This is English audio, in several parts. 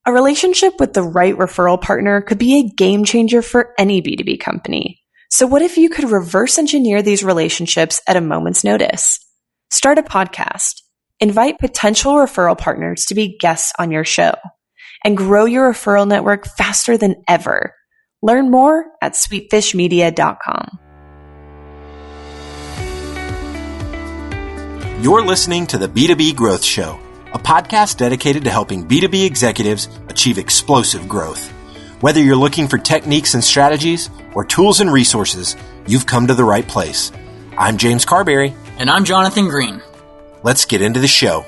A relationship with the right referral partner could be a game changer for any B2B company. So what if you could reverse engineer these relationships at a moment's notice? Start a podcast, invite potential referral partners to be guests on your show, and grow your referral network faster than ever. Learn more at sweetfishmedia.com. You're listening to the B2B Growth Show, a podcast dedicated to helping B2B executives achieve explosive growth. Whether you're looking for techniques and strategies or tools and resources, you've come to the right place. I'm James Carberry. And I'm Jonathan Green. Let's get into the show.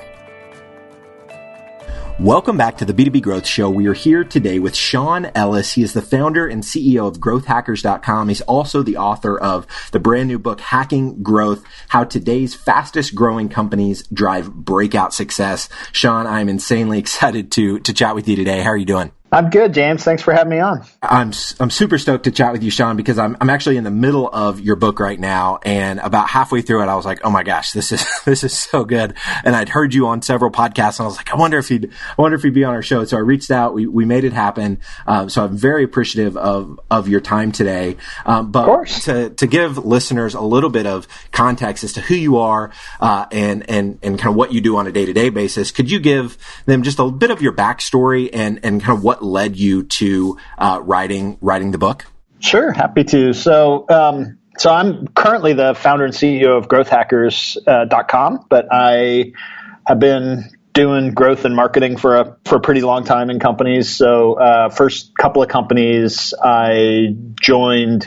Welcome back to the B2B Growth Show. We are here today with Sean Ellis. He is the founder and CEO of growthhackers.com. He's also the author of the brand new book, Hacking Growth, How Today's Fastest Growing Companies Drive Breakout Success. Sean, I'm insanely excited to chat with you today. How are you doing? I'm good, James. Thanks for having me on. I'm super stoked to chat with you, Sean, because I'm actually in the middle of your book right now, and about halfway through it, I was like, oh my gosh, this is so good. And I'd heard you on several podcasts, and I was like, I wonder if he'd be on our show. So I reached out. We made it happen. So I'm very appreciative of your time today. But of course. To give listeners a little bit of context as to who you are and kind of what you do on a day-to-day basis, could you give them just a bit of your backstory and kind of what led you to writing the book? Sure, happy to. So I'm currently the founder and CEO of growthhackers.com, but I have been doing growth and marketing for a pretty long time in companies. So first couple of companies I joined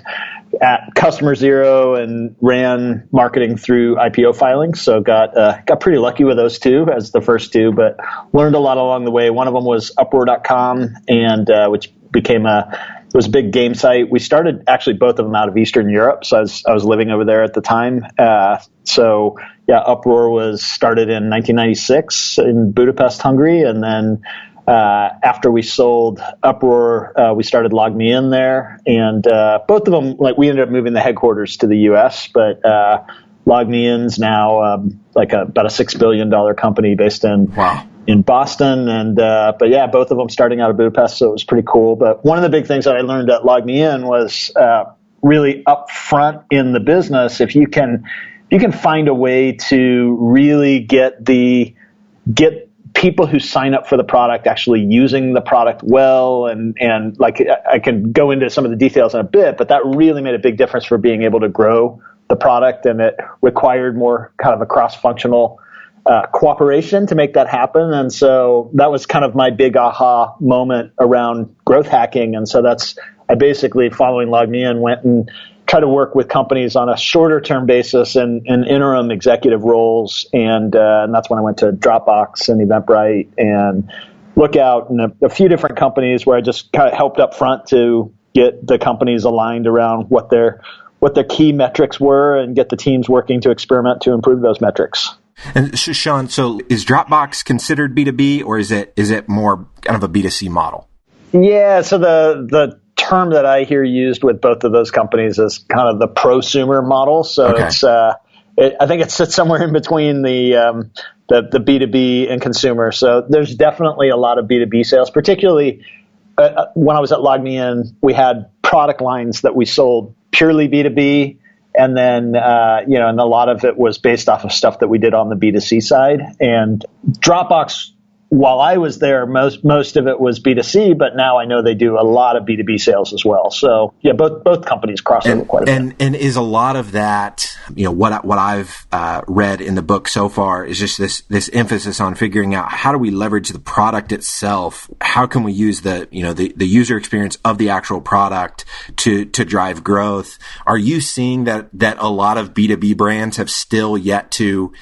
at Customer Zero and ran marketing through IPO filings. So got pretty lucky with those two as the first two, but learned a lot along the way. One of them was Uproar.com, and which became it was a big game site. We started actually both of them out of Eastern Europe. So I was living over there at the time. Uproar was started in 1996 in Budapest, Hungary. And then after we sold Uproar, we started LogMeIn there. And both of them, we ended up moving the headquarters to the U.S., but LogMeIn's now about a $6 billion company based in Boston. And both of them starting out of Budapest, so it was pretty cool. But one of the big things that I learned at LogMeIn was really upfront in the business, if you can find a way to really get people who sign up for the product actually using the product well, and I can go into some of the details in a bit, but that really made a big difference for being able to grow the product, and it required more kind of a cross-functional cooperation to make that happen. And so that was kind of my big aha moment around growth hacking. And so I basically, following LogMeIn, went and try to work with companies on a shorter term basis and interim executive roles. And that's when I went to Dropbox and Eventbrite and Lookout and a few different companies where I just kind of helped up front to get the companies aligned around what their key metrics were and get the teams working to experiment to improve those metrics. And Sean, so is Dropbox considered B2B, or is it more kind of a B2C model? Yeah, so the term that I hear used with both of those companies is kind of the prosumer model. So okay. I think it sits somewhere in between the B2B and consumer. So there's definitely a lot of B2B sales, particularly when I was at LogMeIn, we had product lines that we sold purely B2B. And then, and a lot of it was based off of stuff that we did on the B2C side. And Dropbox, while I was there, most of it was B2C, but now I know they do a lot of B2B sales as well. So yeah, both companies cross over quite a bit. And is a lot of that, what I've read in the book so far is just this emphasis on figuring out how do we leverage the product itself? How can we use the user experience of the actual product to drive growth? Are you seeing that a lot of B2B brands have still yet to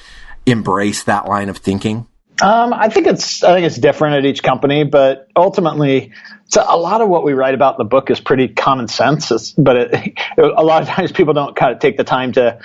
embrace that line of thinking? I think it's different at each company, but ultimately, so a lot of what we write about in the book is pretty common sense. But a lot of times people don't kind of take the time to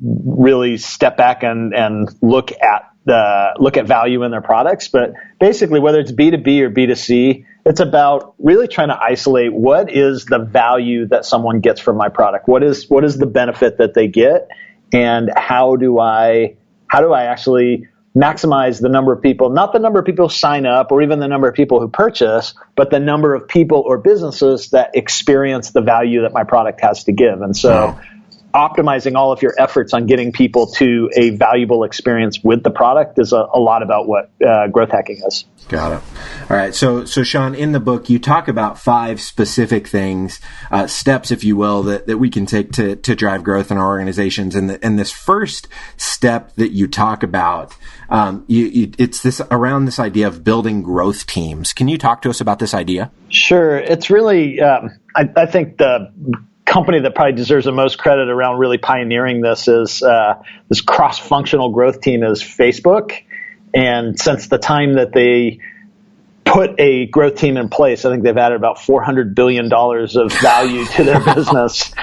really step back and look at value in their products. But basically, whether it's B2B or B2C, it's about really trying to isolate what is the value that someone gets from my product. What is the benefit that they get, and how do I actually maximize the number of people, not the number of people who sign up or even the number of people who purchase, but the number of people or businesses that experience the value that my product has to give. And so optimizing all of your efforts on getting people to a valuable experience with the product is a lot about what growth hacking is. Got it. All right. So Sean, in the book, you talk about 5 specific things, steps, if you will, that we can take to drive growth in our organizations. And this first step that you talk about, it's this around this idea of building growth teams. Can you talk to us about this idea? Sure. It's really, I think the company that probably deserves the most credit around really pioneering this is this cross-functional growth team is Facebook. And since the time that they put a growth team in place, I think they've added about $400 billion of value to their business.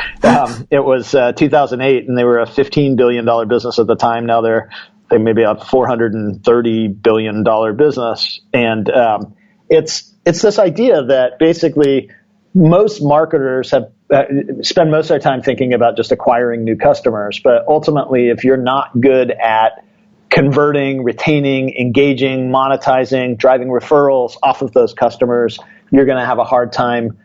It was 2008, and they were a $15 billion business at the time. Now they may be a $430 billion business. And it's this idea that basically most marketers have spend most of their time thinking about just acquiring new customers. But ultimately, if you're not good at converting, retaining, engaging, monetizing, driving referrals off of those customers, you're going to have a hard time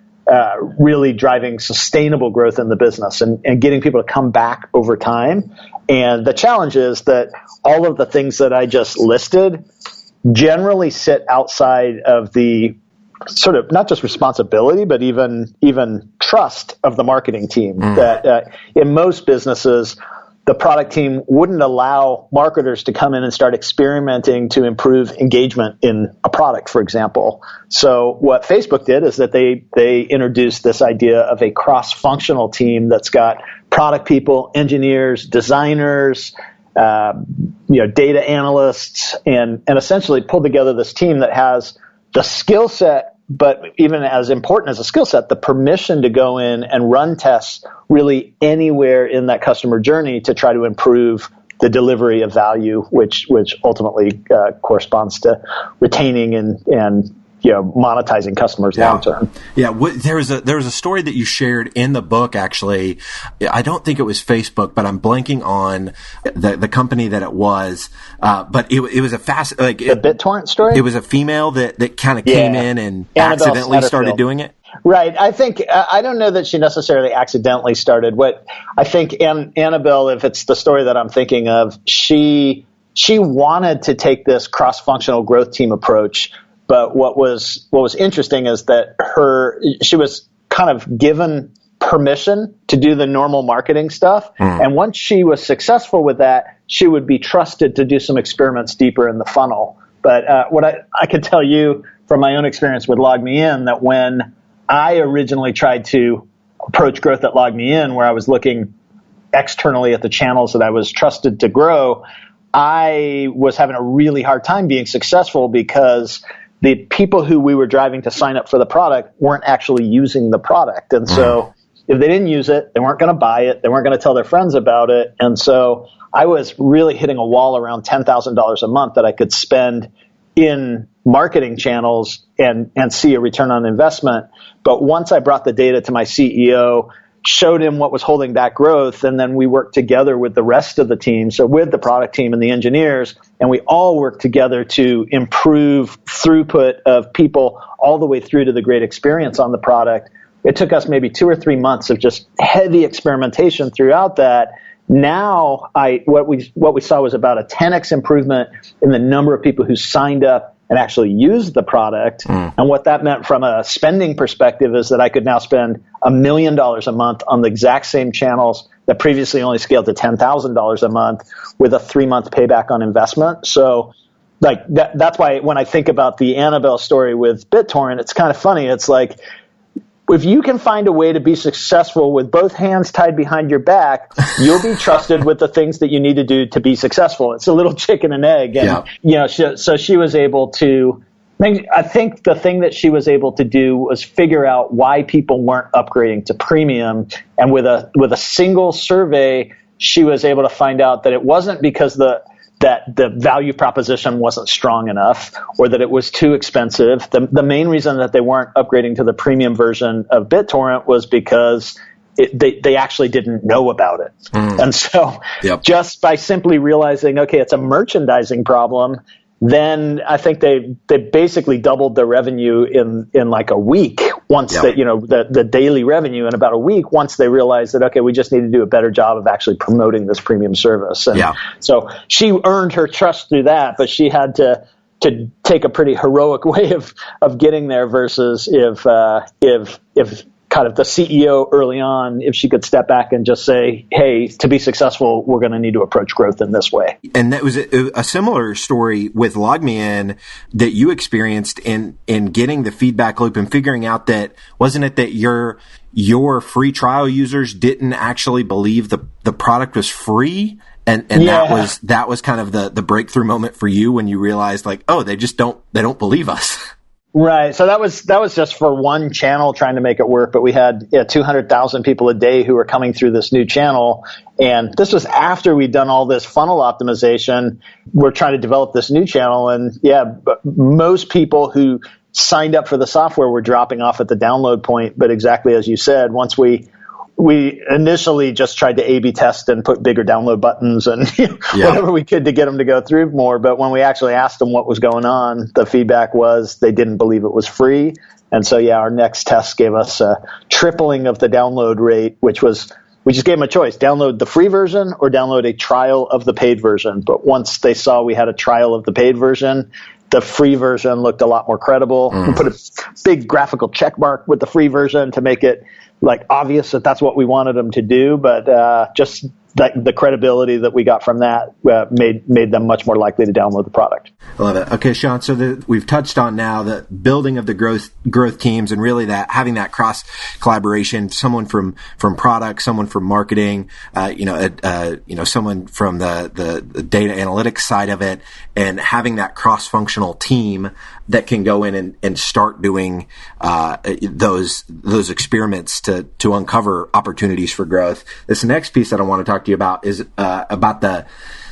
really driving sustainable growth in the business and getting people to come back over time. And the challenge is that all of the things that I just listed generally sit outside of the sort of not just responsibility, but even trust of the marketing team. That in most businesses, the product team wouldn't allow marketers to come in and start experimenting to improve engagement in a product, for example. So what Facebook did is that they introduced this idea of a cross-functional team that's got product people, engineers, designers, data analysts, and essentially pulled together this team that has the skill set, but even as important as a skill set, the permission to go in and run tests really anywhere in that customer journey to try to improve the delivery of value, which ultimately corresponds to retaining and monetizing customers long term. Yeah, there was a story that you shared in the book. Actually, I don't think it was Facebook, but I'm blanking on the company that it was. But it was a the BitTorrent story. It was a female that kind of came in and accidentally started doing it. Right. I think I don't know that she necessarily accidentally started. What I think Annabelle, if it's the story that I'm thinking of, she wanted to take this cross-functional growth team approach. But what was interesting is that she was kind of given permission to do the normal marketing stuff. And once she was successful with that, she would be trusted to do some experiments deeper in the funnel. But what I could tell you from my own experience with LogMeIn, that when I originally tried to approach growth at LogMeIn, where I was looking externally at the channels that I was trusted to grow, I was having a really hard time being successful because the people who we were driving to sign up for the product weren't actually using the product. And so if they didn't use it, they weren't going to buy it. They weren't going to tell their friends about it. And so I was really hitting a wall around $10,000 a month that I could spend in marketing channels and see a return on investment. But once I brought the data to my CEO, showed him what was holding back growth, and then we worked together with the rest of the team, so with the product team and the engineers, and we all worked together to improve throughput of people all the way through to the great experience on the product. It took us maybe 2 or 3 months of just heavy experimentation throughout that. Now, what we saw was about a 10x improvement in the number of people who signed up and actually used the product. And what that meant from a spending perspective is that I could now spend $1 million a month on the exact same channels that previously only scaled to $10,000 a month with a 3-month payback on investment. So like that's why when I think about the Annabelle story with BitTorrent, it's kind of funny. It's like, if you can find a way to be successful with both hands tied behind your back, you'll be trusted with the things that you need to do to be successful. It's a little chicken and egg. And, so she was able to, I think the thing that she was able to do was figure out why people weren't upgrading to premium. And with a single survey, she was able to find out that it wasn't because that the value proposition wasn't strong enough or that it was too expensive. The main reason that they weren't upgrading to the premium version of BitTorrent was because they actually didn't know about it. And so just by simply realizing, okay, it's a merchandising problem, then I think they basically doubled their revenue in like a week once the daily revenue in about a week once they realized that, okay, we just need to do a better job of actually promoting this premium service. And so she earned her trust through that, but she had to take a pretty heroic way of getting there versus if kind of the CEO early on, if she could step back and just say, hey, to be successful, we're going to need to approach growth in this way. And that was a similar story with LogMeIn that you experienced in getting the feedback loop and figuring out that, wasn't it that your free trial users didn't actually believe the product was free? And that was kind of the breakthrough moment for you when you realized, like, oh, they don't believe us. Right. So that was just for one channel trying to make it work. But we had 200,000 people a day who were coming through this new channel. And this was after we'd done all this funnel optimization. We're trying to develop this new channel. And most people who signed up for the software were dropping off at the download point. But exactly as you said, once we initially just tried to A/B test and put bigger download buttons and whatever we could to get them to go through more. But when we actually asked them what was going on, the feedback was they didn't believe it was free. And so, our next test gave us a tripling of the download rate, which was, we just gave them a choice: download the free version or download a trial of the paid version. But once they saw we had a trial of the paid version, the free version looked a lot more credible. We put a big graphical check mark with the free version to make it like obvious that that's what we wanted them to do, but just the credibility that we got from that made them much more likely to download the product. I love it. Okay, Sean, so we've touched on now the building of the growth teams and really that having that cross collaboration, someone from product, someone from marketing, someone from the data analytics side of it, and having that cross-functional team that can go in and start doing those experiments to uncover opportunities for growth. This next piece that I want to talk to you about is about the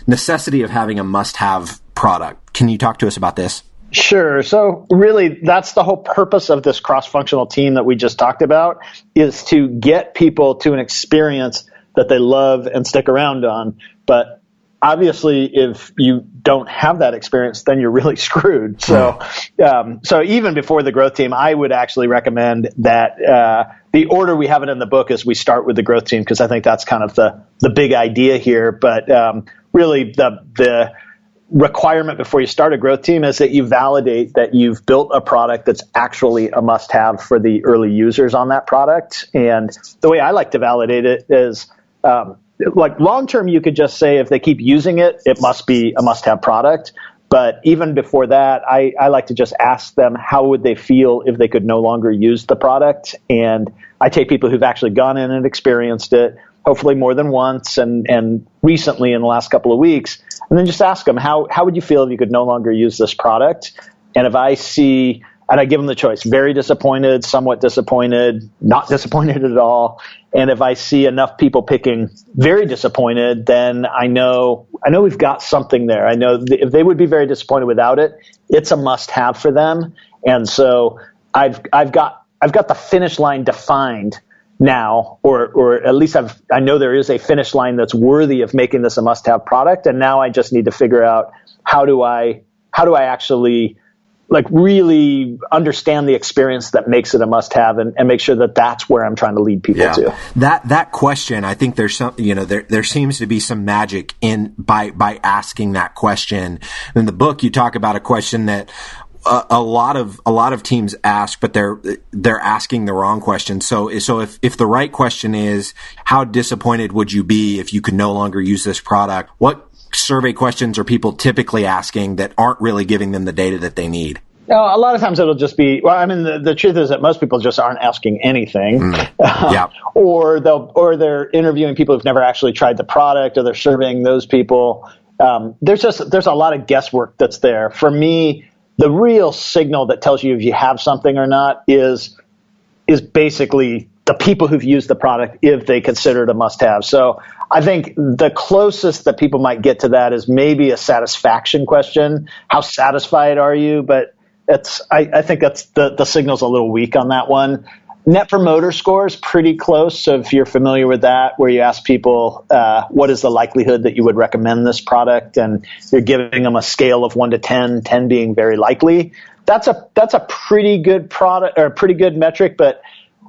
necessity of having a must-have product. Can you talk to us about this? Sure. So really, that's the whole purpose of this cross-functional team that we just talked about, is to get people to an experience that they love and stick around on. But obviously, if you don't have that experience, then you're really screwed. So, so even before the growth team, I would actually recommend that the order we have it in the book is we start with the growth team, because I think that's kind of the big idea here. But really, the requirement before you start a growth team is that you validate that you've built a product that's actually a must-have for the early users on that product. And the way I like to validate it is, like long term, you could just say if they keep using it, it must be a must-have product. But even before that, I like to just ask them how would they feel if they could no longer use the product. And I take people who've actually gone in and experienced it, hopefully more than once and recently in the last couple of weeks, and then just ask them, how would you feel if you could no longer use this product? And if I see, and I give them the choice, very disappointed, somewhat disappointed, not disappointed at all. And if I see enough people picking very disappointed, then I know we've got something there. I know if they would be very disappointed without it, it's a must-have for them. And so I've got the finish line defined now, or at least I know there is a finish line that's worthy of making this a must-have product. And now I just need to figure out how do I actually like really understand the experience that makes it a must-have and make sure that that's where I'm trying to lead people to. That question, I think there's some, there seems to be some magic in by asking that question. In the book, you talk about a question that a lot of teams ask, but they're asking the wrong question. So if the right question is, how disappointed would you be if you could no longer use this product? What survey questions are people typically asking that aren't really giving them the data that they need? No, a lot of times it'll just be, well, I mean, the truth is that most people just aren't asking anything. Or they're interviewing people who've never actually tried the product, or they're surveying those people. There's a lot of guesswork that's there. For me, the real signal that tells you if you have something or not is basically the people who've used the product, if they consider it a must-have. So I think the closest that people might get to that is maybe a satisfaction question. How satisfied are you? But I think that's the signal's a little weak on that one. Net Promoter Score is pretty close. So if you're familiar with that, where you ask people, what is the likelihood that you would recommend this product? And you're giving them a scale of 1 to 10, 10 being very likely. That's a pretty good product or a pretty good metric. But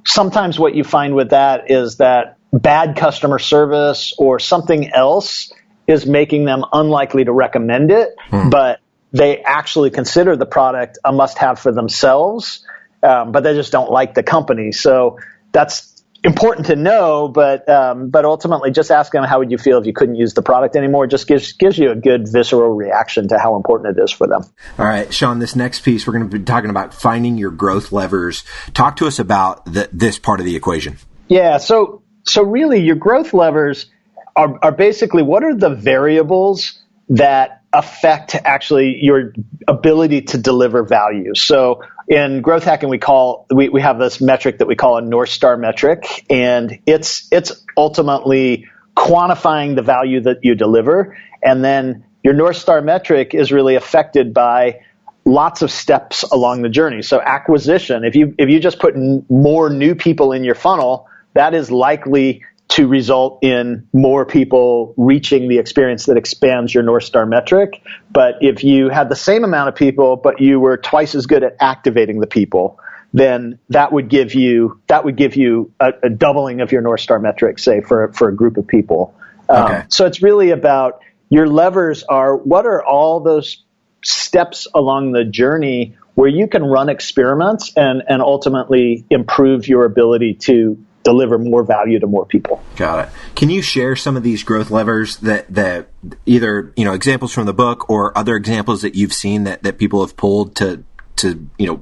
sometimes what you find with that is that bad customer service or something else is making them unlikely to recommend it, but they actually consider the product a must-have for themselves. But they just don't like the company. So that's important to know, but ultimately just ask them, how would you feel if you couldn't use the product anymore? Just gives you a good visceral reaction to how important it is for them. All right, Sean, this next piece, we're going to be talking about finding your growth levers. Talk to us about this part of the equation. Yeah, so really your growth levers are basically, what are the variables that affect actually your ability to deliver value? So in growth hacking, we have this metric that we call a North Star metric, and it's ultimately quantifying the value that you deliver. And then your North Star metric is really affected by lots of steps along the journey. So acquisition, if you just put more new people in your funnel, that is likely to result in more people reaching the experience that expands your North Star metric. But if you had the same amount of people, but you were twice as good at activating the people, then that would give you a doubling of your North Star metric, say for a group of people. Okay. So it's really about your levers are, what are all those steps along the journey where you can run experiments and ultimately improve your ability to deliver more value to more people. Got it. Can you share some of these growth levers that either, examples from the book or other examples that you've seen that people have pulled to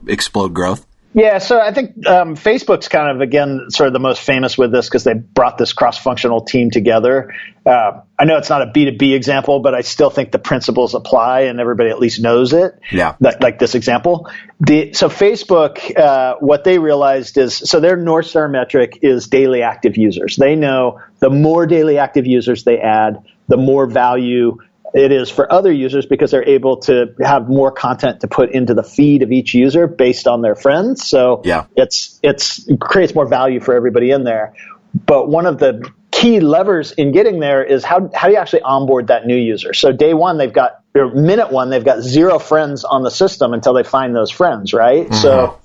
explode growth? Yeah, so I think Facebook's kind of, again, sort of the most famous with this because they brought this cross-functional team together. I know it's not a B2B example, but I still think the principles apply and everybody at least knows it. Yeah. Like this example. So Facebook, what they realized is, so their North Star metric is daily active users. They know the more daily active users they add, the more value it is for other users because they're able to have more content to put into the feed of each user based on their friends. So it creates more value for everybody in there. But one of the key levers in getting there is how do you actually onboard that new user? So minute one, they've got 0 friends on the system until they find those friends, right? Mm-hmm. So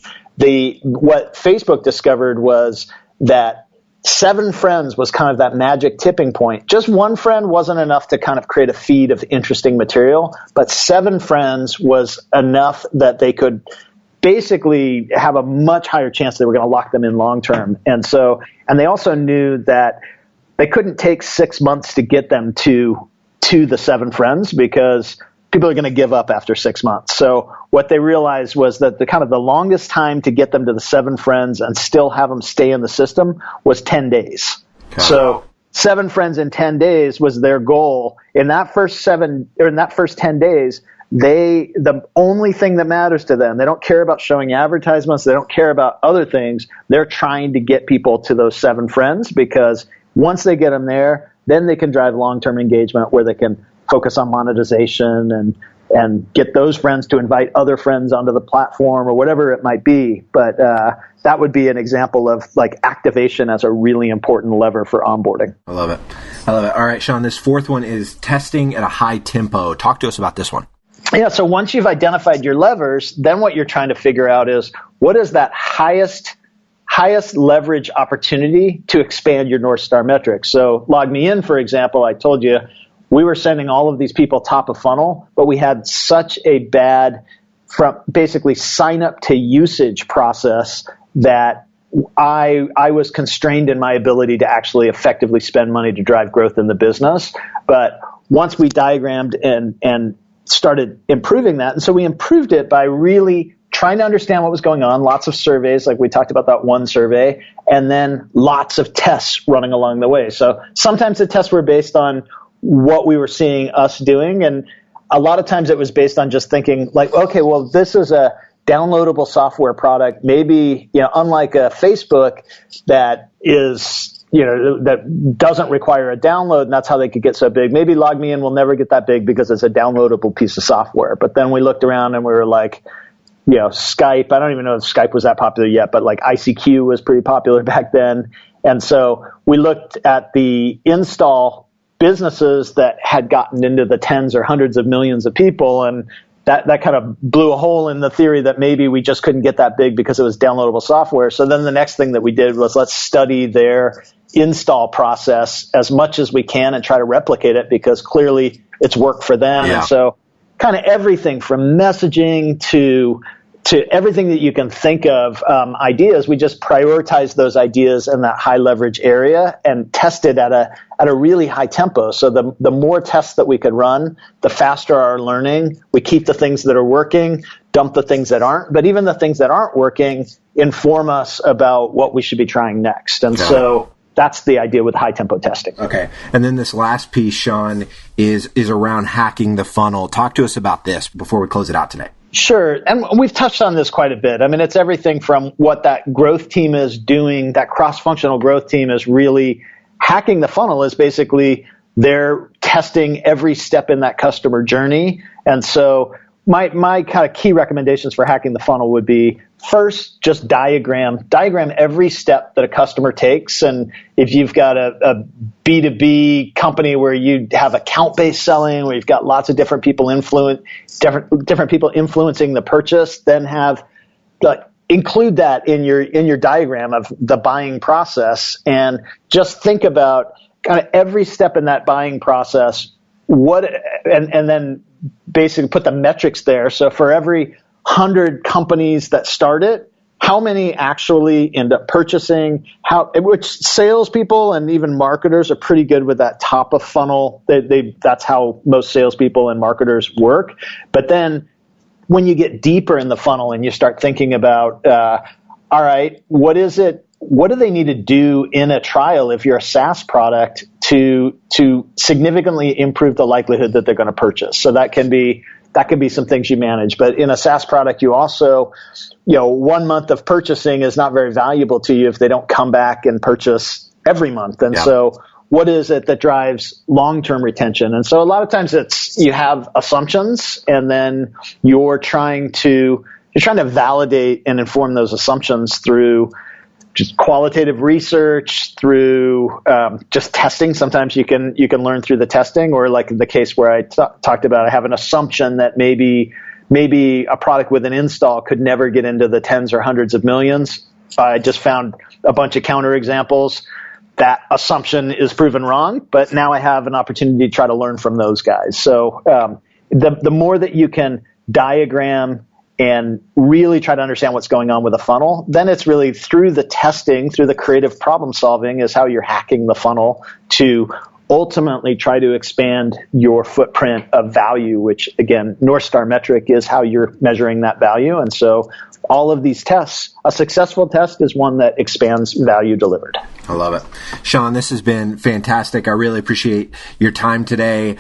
what Facebook discovered was that 7 friends was kind of that magic tipping point. Just 1 friend wasn't enough to kind of create a feed of interesting material, but 7 friends was enough that they could basically have a much higher chance they were going to lock them in long term. And they also knew that they couldn't take 6 months to get them to the 7 friends because people are going to give up after 6 months. So what they realized was that the longest time to get them to the 7 friends and still have them stay in the system was 10 days. Okay. So 7 friends in 10 days was their goal. In that first 10 days, the only thing that matters to them, they don't care about showing advertisements, they don't care about other things. They're trying to get people to those 7 friends because once they get them there, then they can drive long-term engagement where they can focus on monetization and get those friends to invite other friends onto the platform or whatever it might be. But that would be an example of like activation as a really important lever for onboarding. I love it. All right, Sean, this fourth one is testing at a high tempo. Talk to us about this one. Yeah, so once you've identified your levers, then what you're trying to figure out is what is that highest leverage opportunity to expand your North Star metrics. So Log Me In, for example, I told you, we were sending all of these people top of funnel, but we had such a bad from basically sign up to usage process that I was constrained in my ability to actually effectively spend money to drive growth in the business. But once we diagrammed and started improving that, and so we improved it by really trying to understand what was going on, lots of surveys, like we talked about that one survey, and then lots of tests running along the way. So sometimes the tests were based on what we were seeing us doing. And a lot of times it was based on just thinking like, okay, well, this is a downloadable software product. Maybe, unlike a Facebook that is, that doesn't require a download and that's how they could get so big. Maybe Log Me In will never get that big because it's a downloadable piece of software. But then we looked around and we were like, Skype. I don't even know if Skype was that popular yet, but like ICQ was pretty popular back then. And so we looked at the install businesses that had gotten into the tens or hundreds of millions of people, and that kind of blew a hole in the theory that maybe we just couldn't get that big because it was downloadable software. So then the next thing that we did was let's study their install process as much as we can and try to replicate it, because clearly it's worked for them. Yeah. And so kind of everything from messaging to everything that you can think of, ideas, we just prioritize those ideas in that high leverage area and test it at a really high tempo. So the more tests that we could run, the faster our learning. We keep the things that are working, dump the things that aren't, but even the things that aren't working inform us about what we should be trying next. And so that's the idea with high tempo testing. Okay. And then this last piece, Sean, is around hacking the funnel. Talk to us about this before we close it out today. Sure. And we've touched on this quite a bit. I mean, it's everything from what that growth team is doing. That cross-functional growth team is really hacking the funnel, is basically they're testing every step in that customer journey. And so my kind of key recommendations for hacking the funnel would be, first, just diagram every step that a customer takes. And if you've got a B2B company where you have account-based selling, where you've got lots of different people different people influencing the purchase, then include that in your diagram of the buying process, and just think about kind of every step in that buying process. And then basically put the metrics there. So for every 100 companies that start it, how many actually end up purchasing? Which salespeople and even marketers are pretty good with that top of funnel. That's how most salespeople and marketers work. But then when you get deeper in the funnel and you start thinking about, all right, what is it? What do they need to do in a trial if you're a SaaS product to significantly improve the likelihood that they're going to purchase? So that can be some things you manage. But in a SaaS product, you also, 1 month of purchasing is not very valuable to you if they don't come back and purchase every month. And so what is it that drives long-term retention? And so a lot of times you have assumptions, and then you're trying to validate and inform those assumptions through just qualitative research, through just testing. Sometimes you can learn through the testing, or like in the case where I talked about, I have an assumption that maybe a product with an install could never get into the tens or hundreds of millions. I just found a bunch of counterexamples. That assumption is proven wrong, but now I have an opportunity to try to learn from those guys. So the more that you can diagram and really try to understand what's going on with a funnel, then it's really through the testing, through the creative problem solving, is how you're hacking the funnel to ultimately try to expand your footprint of value, which again, North Star metric is how you're measuring that value. And so all of these tests, a successful test is one that expands value delivered. I love it. Sean, this has been fantastic. I really appreciate your time today.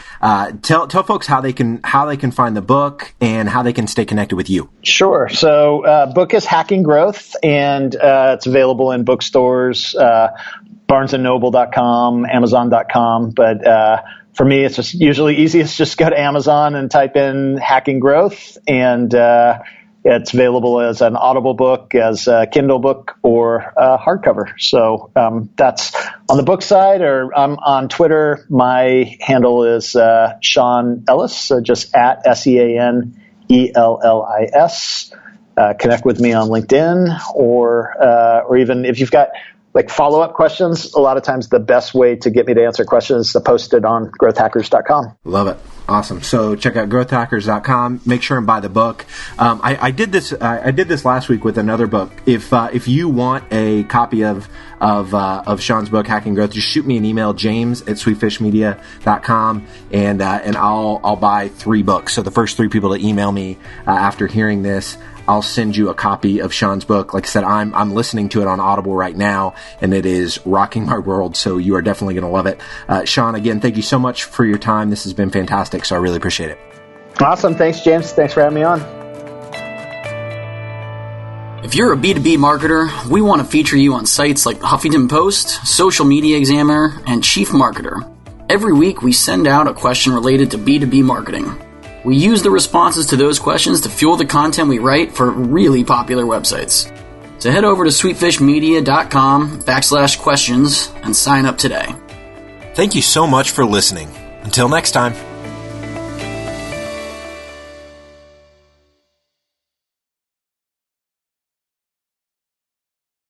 Tell folks how they can find the book and how they can stay connected with you. Sure. So book is Hacking Growth, and it's available in bookstores, barnesandnoble.com, amazon.com. But for me, it's just usually easiest just go to Amazon and type in Hacking Growth, and it's available as an Audible book, as a Kindle book, or hardcover. So that's on the book side, or I'm on Twitter. My handle is Sean Ellis, so just at SeanEllis. Connect with me on LinkedIn, or even if you've got like follow-up questions, a lot of times the best way to get me to answer questions is to post it on growthhackers.com. Love it. Awesome. So check out growthhackers.com. Make sure and buy the book. I did this last week with another book. If you want a copy of Sean's book, Hacking Growth, just shoot me an email, james@sweetfishmedia.com, and I'll buy 3 books. So the first 3 people to email me after hearing this, I'll send you a copy of Sean's book. Like I said, I'm listening to it on Audible right now, and it is rocking my world. So you are definitely going to love it. Sean, again, thank you so much for your time. This has been fantastic. So I really appreciate it. Awesome. Thanks, James. Thanks for having me on. If you're a B2B marketer, we want to feature you on sites like Huffington Post, Social Media Examiner, and Chief Marketer. Every week, we send out a question related to B2B marketing. We use the responses to those questions to fuel the content we write for really popular websites. So head over to sweetfishmedia.com/questions and sign up today. Thank you so much for listening. Until next time.